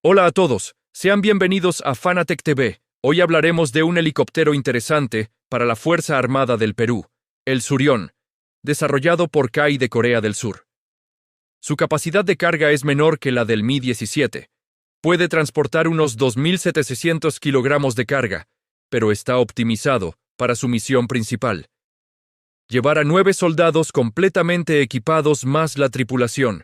Hola a todos, sean bienvenidos a Fanatec TV. Hoy hablaremos de un helicóptero interesante para la Fuerza Armada del Perú, el Surión, desarrollado por CAI de Corea del Sur. Su capacidad de carga es menor que la del Mi-17. Puede transportar unos 2.700 kilogramos de carga, pero está optimizado para su misión principal: llevar a 9 soldados completamente equipados más la tripulación.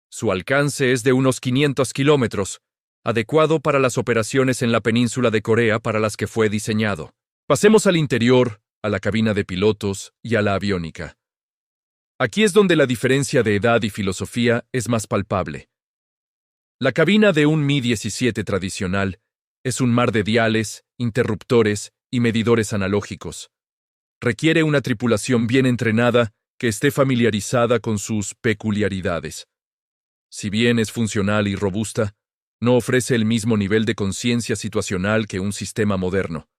Su alcance es de unos 500 kilómetros, adecuado para las operaciones en la península de Corea para las que fue diseñado. Pasemos al interior, a la cabina de pilotos y a la aviónica. Aquí es donde la diferencia de edad y filosofía es más palpable. La cabina de un Mi-17 tradicional es un mar de diales, interruptores y medidores analógicos. Requiere una tripulación bien entrenada que esté familiarizada con sus peculiaridades. Si bien es funcional y robusta, no ofrece el mismo nivel de conciencia situacional que un sistema moderno.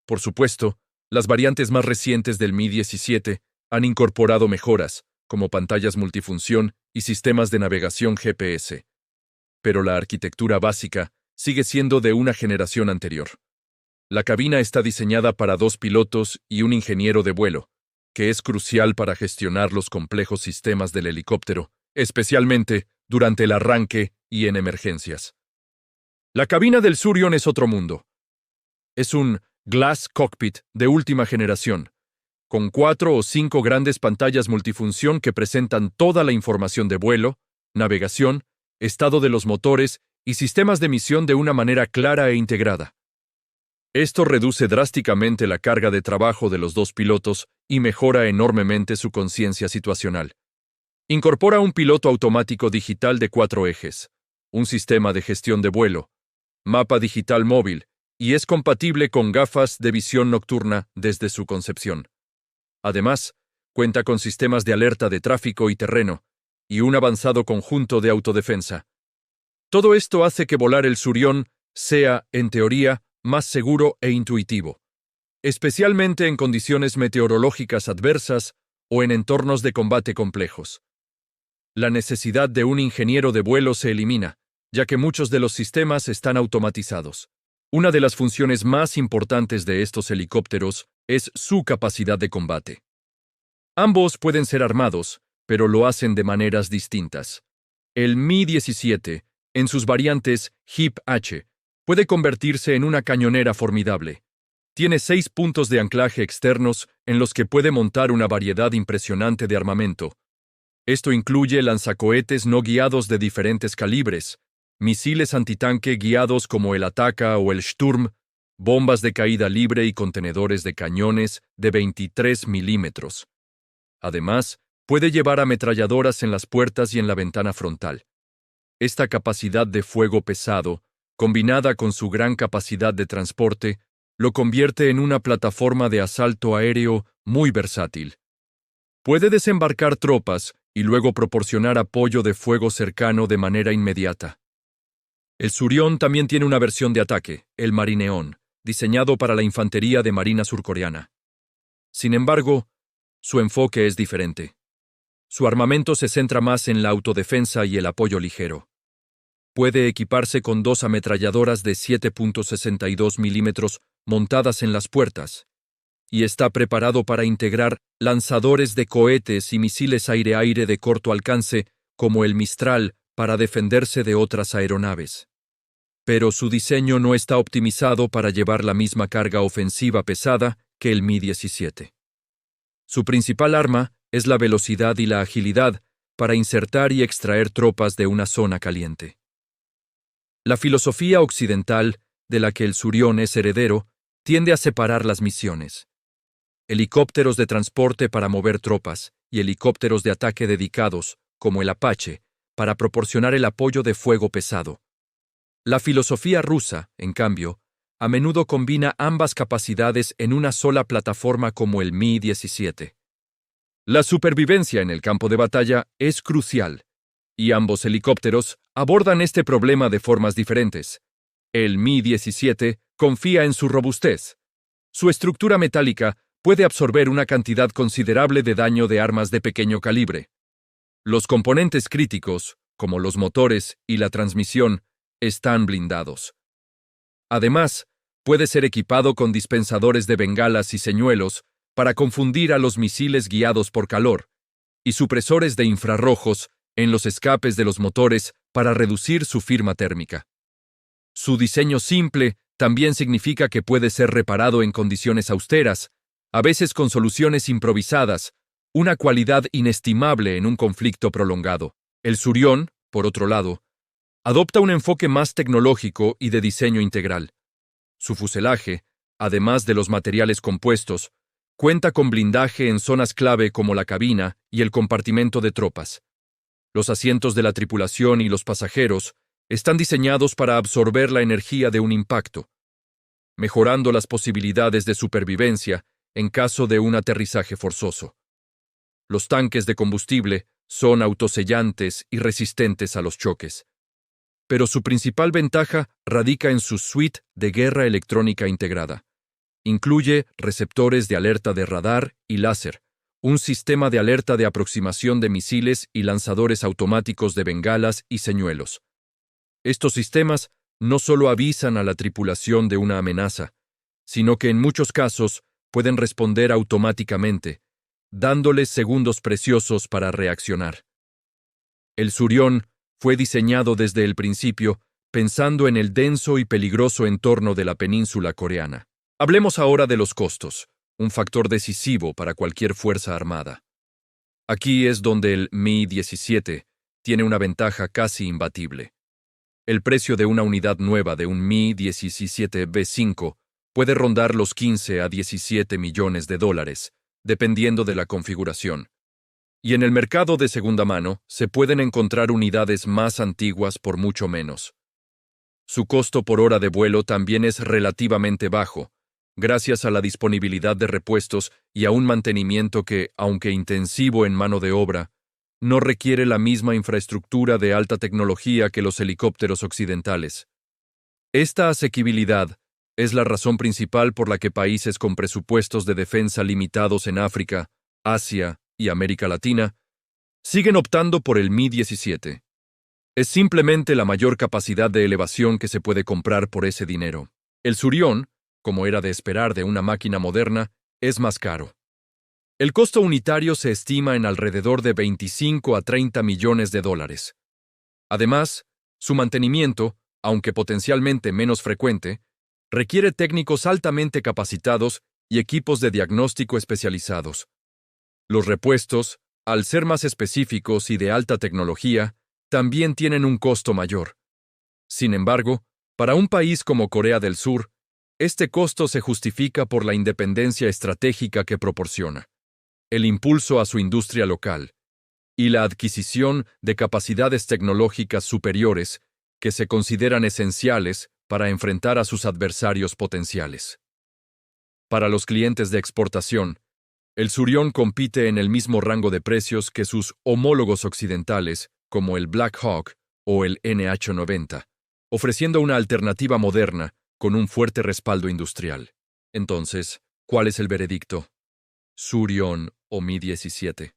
Por supuesto, las variantes más recientes del Mi-17 han incorporado mejoras, como pantallas multifunción y sistemas de navegación GPS. Pero la arquitectura básica sigue siendo de una generación anterior. La cabina está diseñada para 2 pilotos y un ingeniero de vuelo, que es crucial para gestionar los complejos sistemas del helicóptero, especialmente durante el arranque y en emergencias. La cabina del Surión es otro mundo. Es un Glass Cockpit de última generación, con 4 o 5 grandes pantallas multifunción que presentan toda la información de vuelo, navegación, estado de los motores y sistemas de misión de una manera clara e integrada. Esto reduce drásticamente la carga de trabajo de los 2 pilotos y mejora enormemente su conciencia situacional. Incorpora un piloto automático digital de 4 ejes, un sistema de gestión de vuelo, mapa digital móvil, y es compatible con gafas de visión nocturna desde su concepción. Además, cuenta con sistemas de alerta de tráfico y terreno, y un avanzado conjunto de autodefensa. Todo esto hace que volar el Surión sea, en teoría, más seguro e intuitivo, especialmente en condiciones meteorológicas adversas o en entornos de combate complejos. La necesidad de un ingeniero de vuelo se elimina, ya que muchos de los sistemas están automatizados. Una de las funciones más importantes de estos helicópteros es su capacidad de combate. Ambos pueden ser armados, pero lo hacen de maneras distintas. El Mi-17, en sus variantes HIP-H, puede convertirse en una cañonera formidable. Tiene 6 puntos de anclaje externos en los que puede montar una variedad impresionante de armamento. Esto incluye lanzacohetes no guiados de diferentes calibres, misiles antitanque guiados como el Ataka o el Sturm, bombas de caída libre y contenedores de cañones de 23 milímetros. Además, puede llevar ametralladoras en las puertas y en la ventana frontal. Esta capacidad de fuego pesado, combinada con su gran capacidad de transporte, lo convierte en una plataforma de asalto aéreo muy versátil. Puede desembarcar tropas y luego proporcionar apoyo de fuego cercano de manera inmediata. El Surión también tiene una versión de ataque, el Marineón, diseñado para la infantería de Marina surcoreana. Sin embargo, su enfoque es diferente. Su armamento se centra más en la autodefensa y el apoyo ligero. Puede equiparse con 2 ametralladoras de 7.62 milímetros montadas en las puertas, y está preparado para integrar lanzadores de cohetes y misiles aire-aire de corto alcance, como el Mistral, para defenderse de otras aeronaves. Pero su diseño no está optimizado para llevar la misma carga ofensiva pesada que el Mi-17. Su principal arma es la velocidad y la agilidad para insertar y extraer tropas de una zona caliente. La filosofía occidental, de la que el Surión es heredero, tiende a separar las misiones. Helicópteros de transporte para mover tropas y helicópteros de ataque dedicados, como el Apache, para proporcionar el apoyo de fuego pesado. La filosofía rusa, en cambio, a menudo combina ambas capacidades en una sola plataforma como el Mi-17. La supervivencia en el campo de batalla es crucial, y ambos helicópteros abordan este problema de formas diferentes. El Mi-17 confía en su robustez. Su estructura metálica puede absorber una cantidad considerable de daño de armas de pequeño calibre. Los componentes críticos, como los motores y la transmisión, están blindados. Además, puede ser equipado con dispensadores de bengalas y señuelos para confundir a los misiles guiados por calor, y supresores de infrarrojos en los escapes de los motores para reducir su firma térmica. Su diseño simple también significa que puede ser reparado en condiciones austeras, a veces con soluciones improvisadas, una cualidad inestimable en un conflicto prolongado. El Surion, por otro lado, adopta un enfoque más tecnológico y de diseño integral. Su fuselaje, además de los materiales compuestos, cuenta con blindaje en zonas clave como la cabina y el compartimento de tropas. Los asientos de la tripulación y los pasajeros están diseñados para absorber la energía de un impacto, mejorando las posibilidades de supervivencia en caso de un aterrizaje forzoso. Los tanques de combustible son autosellantes y resistentes a los choques. Pero su principal ventaja radica en su suite de guerra electrónica integrada. Incluye receptores de alerta de radar y láser, un sistema de alerta de aproximación de misiles y lanzadores automáticos de bengalas y señuelos. Estos sistemas no solo avisan a la tripulación de una amenaza, sino que en muchos casos pueden responder automáticamente, dándoles segundos preciosos para reaccionar. El Surion fue diseñado desde el principio pensando en el denso y peligroso entorno de la península coreana. Hablemos ahora de los costos, un factor decisivo para cualquier fuerza armada. Aquí es donde el Mi-17 tiene una ventaja casi imbatible. El precio de una unidad nueva de un Mi-17B5 puede rondar los 15 a 17 millones de dólares, dependiendo de la configuración. Y en el mercado de segunda mano se pueden encontrar unidades más antiguas por mucho menos. Su costo por hora de vuelo también es relativamente bajo, gracias a la disponibilidad de repuestos y a un mantenimiento que, aunque intensivo en mano de obra, no requiere la misma infraestructura de alta tecnología que los helicópteros occidentales. Esta asequibilidad es la razón principal por la que países con presupuestos de defensa limitados en África, Asia y América Latina siguen optando por el Mi-17. Es simplemente la mayor capacidad de elevación que se puede comprar por ese dinero. El Surion, como era de esperar de una máquina moderna, es más caro. El costo unitario se estima en alrededor de 25 a 30 millones de dólares. Además, su mantenimiento, aunque potencialmente menos frecuente, requiere técnicos altamente capacitados y equipos de diagnóstico especializados. Los repuestos, al ser más específicos y de alta tecnología, también tienen un costo mayor. Sin embargo, para un país como Corea del Sur, este costo se justifica por la independencia estratégica que proporciona, el impulso a su industria local y la adquisición de capacidades tecnológicas superiores que se consideran esenciales para enfrentar a sus adversarios potenciales. Para los clientes de exportación, el Surion compite en el mismo rango de precios que sus homólogos occidentales, como el Black Hawk o el NH-90, ofreciendo una alternativa moderna con un fuerte respaldo industrial. Entonces, ¿cuál es el veredicto? ¿Surion o Mi-17?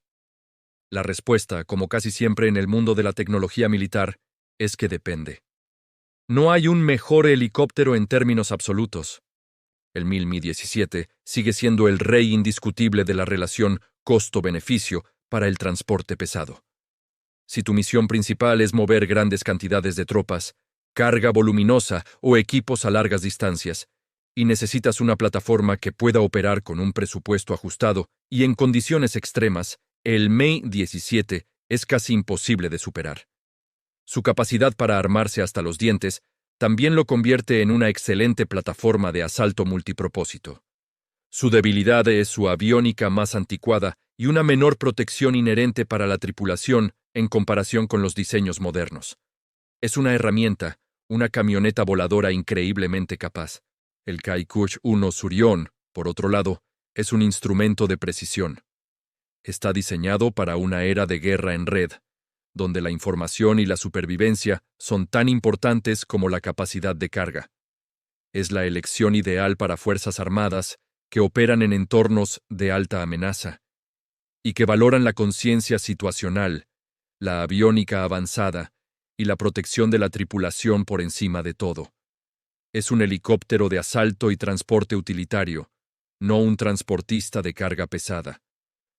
La respuesta, como casi siempre en el mundo de la tecnología militar, es que depende. No hay un mejor helicóptero en términos absolutos. El Mi-17 sigue siendo el rey indiscutible de la relación costo-beneficio para el transporte pesado. Si tu misión principal es mover grandes cantidades de tropas, carga voluminosa o equipos a largas distancias, y necesitas una plataforma que pueda operar con un presupuesto ajustado y en condiciones extremas, el Mi-17 es casi imposible de superar. Su capacidad para armarse hasta los dientes también lo convierte en una excelente plataforma de asalto multipropósito. Su debilidad es su aviónica más anticuada y una menor protección inherente para la tripulación en comparación con los diseños modernos. Es una herramienta, una camioneta voladora increíblemente capaz. El Kai-1 Surion, por otro lado, es un instrumento de precisión. Está diseñado para una era de guerra en red, donde la información y la supervivencia son tan importantes como la capacidad de carga. Es la elección ideal para fuerzas armadas que operan en entornos de alta amenaza y que valoran la conciencia situacional, la aviónica avanzada y la protección de la tripulación por encima de todo. Es un helicóptero de asalto y transporte utilitario, no un transportista de carga pesada.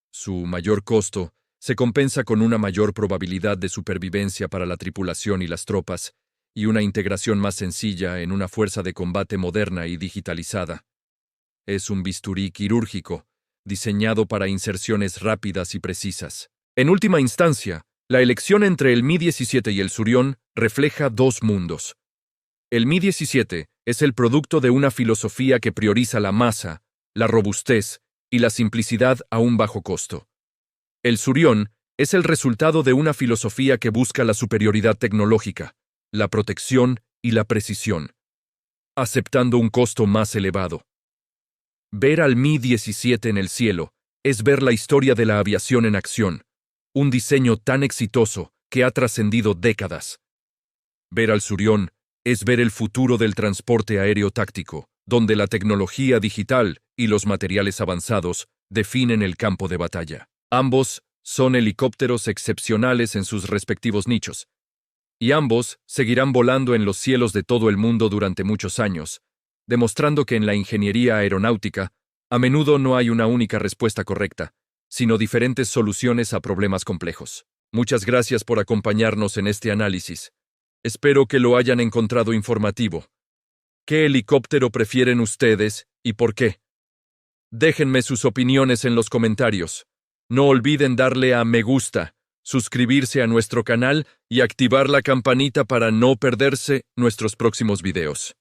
Su mayor costo se compensa con una mayor probabilidad de supervivencia para la tripulación y las tropas, y una integración más sencilla en una fuerza de combate moderna y digitalizada. Es un bisturí quirúrgico, diseñado para inserciones rápidas y precisas. En última instancia, la elección entre el Mi-17 y el Surión refleja dos mundos. El Mi-17 es el producto de una filosofía que prioriza la masa, la robustez y la simplicidad a un bajo costo. El Surión es el resultado de una filosofía que busca la superioridad tecnológica, la protección y la precisión, aceptando un costo más elevado. Ver al Mi-17 en el cielo es ver la historia de la aviación en acción, un diseño tan exitoso que ha trascendido décadas. Ver al Surión es ver el futuro del transporte aéreo táctico, donde la tecnología digital y los materiales avanzados definen el campo de batalla. Ambos son helicópteros excepcionales en sus respectivos nichos, y ambos seguirán volando en los cielos de todo el mundo durante muchos años, demostrando que en la ingeniería aeronáutica a menudo no hay una única respuesta correcta, sino diferentes soluciones a problemas complejos. Muchas gracias por acompañarnos en este análisis. Espero que lo hayan encontrado informativo. ¿Qué helicóptero prefieren ustedes y por qué? Déjenme sus opiniones en los comentarios. No olviden darle a me gusta, suscribirse a nuestro canal y activar la campanita para no perderse nuestros próximos videos.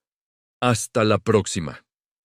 Hasta la próxima.